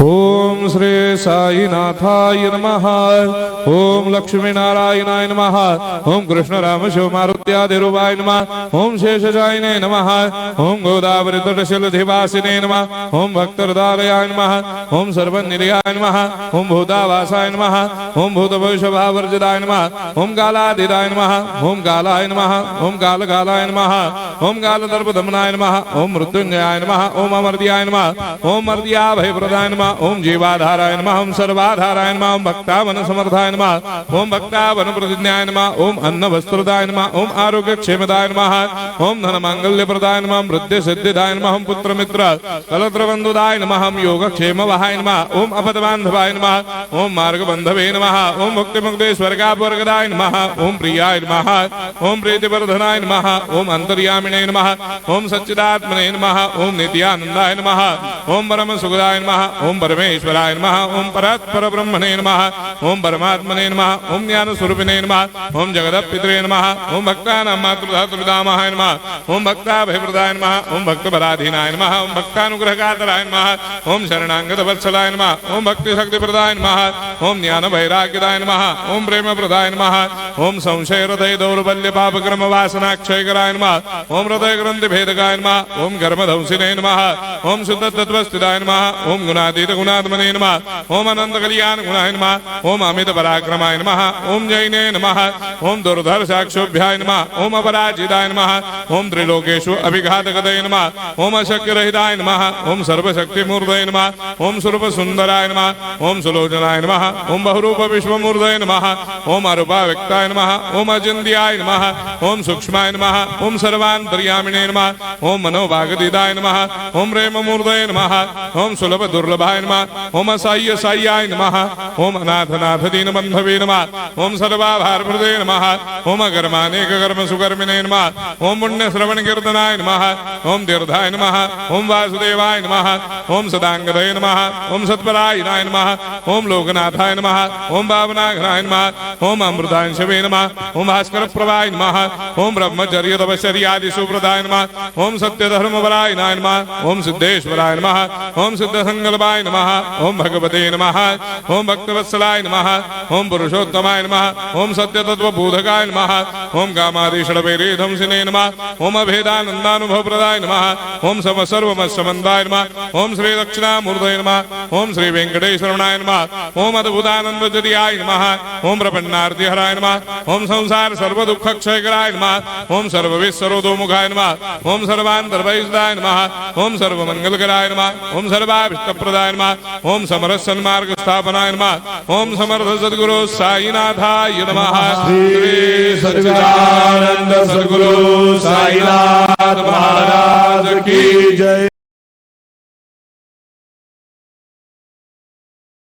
ओम श्री साईनाथाय नमः। ओम लक्ष्मी नारायणाय नमः। ओम कृष्ण राम शिव मारुत्यादिरूपाय नमः। ओम शेषशायिने नमः। ओम गोदावरी तटशिलधिवासिने नमः। ओम भक्तहृदयाय नमः। ओम सर्वनिर्याय नमः। ओम भूतावासाय नमः। ओम भूतभविष्यभावर्जिताय नमः। ओम कालातीताय नमः। ओम कालाय नमः। ओम कालकालाय नमः। ओम कालदर्पदमनाय नमः। ओम मृत्युंजयाय नमः। ओम अमर्त्याय नमः। ओम मर्त्याभयप्रदाय नमः। ओम जीवाधाराय नमः। ओम सर्वाधाराय नमः। ओम भक्तावन समर्थाय नमः। ओम भक्तावन प्रतिज्ञाय नमः। ओम अन्न वस्त्रदाय नमः। ओम आरोग्य क्षेमदाय नमः। ओम धन मांगल्य प्रदाय नमः। वृद्धि सिद्धिदाय नमः। ओम पुत्र मित्र कलत्र बंधुदाय नमः। ओम योग क्षेम वहाय नमः। ओम अपद बांधवाय नमः। ओम मार्ग बंधवे नमः। ओम मुक्ति मुक्ति स्वर्गापवर्गदाय नमः। ओम प्रियाय नमः। ओम प्रीतिवर्धनाय नमः। ओम अंतर्यामिने नमः। ओम सच्चिदात्मने नमः। ओम नित्यानंदाय नमः। ओम परम सुखदाय नमः। ओम परमेश्वराय नमः। ओम परात्पर ब्रह्मणे नमः। ओम परमात्मने नमः। ओम ज्ञान स्वरूपिणे नमः। ओम जगदपितरे नमः। ओम भक्तानां मातृधातुर्पितामहाय नमः। ओम भक्ताभयप्रदाय नमः। ओम भक्तपराधीनाय नमः। ओम भक्तानुग्रहकातराय नमः। ओम शरणागत वत्सलाय नमः। ओम भक्ति शक्तिप्रदाय नमः। ओम ज्ञान वैराग्यदाय नमः। ओम प्रेम प्रदाय नमः। ओम संशय हृदय दौर्बल्य पाप कर्म वासना क्षयकराय नमः। ओम हृदय ग्रंथि भेदकाय नमः। ओम कर्मधंसिने नमः। ओम शुद्ध तत्वस्थिताय नमः। ओम गुणातीत गुणात्मने नमः। ओम अनंत कल्याण गुणाय नमः। ओम अमित पराक्रमाय नमः। ओम जैने नमः। ओम दुर्धर्षाक्षोभ्याय नमः। ओम अपराजिताय नमः। ओम त्रिलोकेषु अभिघातगतये नमः। ओम अशक्य रहिताय नमः। ओम सर्वशक्तिमूर्तये नमः। ओम स्वरूप सुंदराय नमः। ओम सुलोचनाय नमः। ओम बहुरूप विश्वमूर्तये नमः। ओम अरूपाव्यक्ताय नमः। ओम अचिन्त्याय नमः। ओम सूक्ष्माय नमः। ओम सर्वान्तर्यामिने नमः। ओम मनोभागतीताय नमः। ओम प्रेममूर्तये नमः। ओम सुलभ दुर्लभाय नमः। ओम असाह्य साह्याय नमः। ओम अनाथनाथ दीनबन्धवे नमः। ओम सर्वाभारप्रदे नमः। ओम अकर्मानेक कर्म सुकर्मिणे नमः। ओम पुण्य श्रवण कीर्तनाय नमः। ओम तीर्थाय नमः। ओम वासुदेवाय नमः। ओम सदांगदये नमः। ओम सत्परायणाय नमः। ओम लोकनाथाय नमः। ओम भावनाघ्नाय नमः। ओम अमृतांशवे नमः। ओम भास्कर प्रभाय नमः। ओम ब्रह्मचर्य तपश्चर्यादि सुप्रदाय नमः। ओम सत्यधर्मपरायणाय नमः। ओम सिद्धेश्वराय नमः। ओम सिद्ध संकल्पाय नमः। ओम भगवते नमः। ओम भक्तवत्सलाय नमः। ओम पुरुषोत्तमाय नमः। ओम सत्य तत्वबोधकाय नमः। ओम कामादिषडवैरेधंसिने नमः। ओम अभेदानंदानुभव प्रदाय नमः। ओम सर्वमस्समन्दाय नमः। ओम श्री दक्षिणामूर्तये नमः। ओम श्री वेंकटेश्वरनाय नमः। ओम अद्भुतानंदजटियाय नमः। ओम प्रपन्नार्तिहराय नमः। ओम संसार सर्व दुख क्षयकराय नमः। ओम सर्वविश्वरोधोमुखाय नमः। ओम सर्वान्तर्भयदाय नमः। ओम सर्वमंगलकराय नमः। ओम सर्वाभिष्टप्रदाय नमः। ओम समरस सन्मार्ग स्थापनाय नमः। ओम समर्थ सद्गुरु साईनाथाय नमः। श्री सच्चिदानंद सद्गुरु साईनाथ महाराज की जय।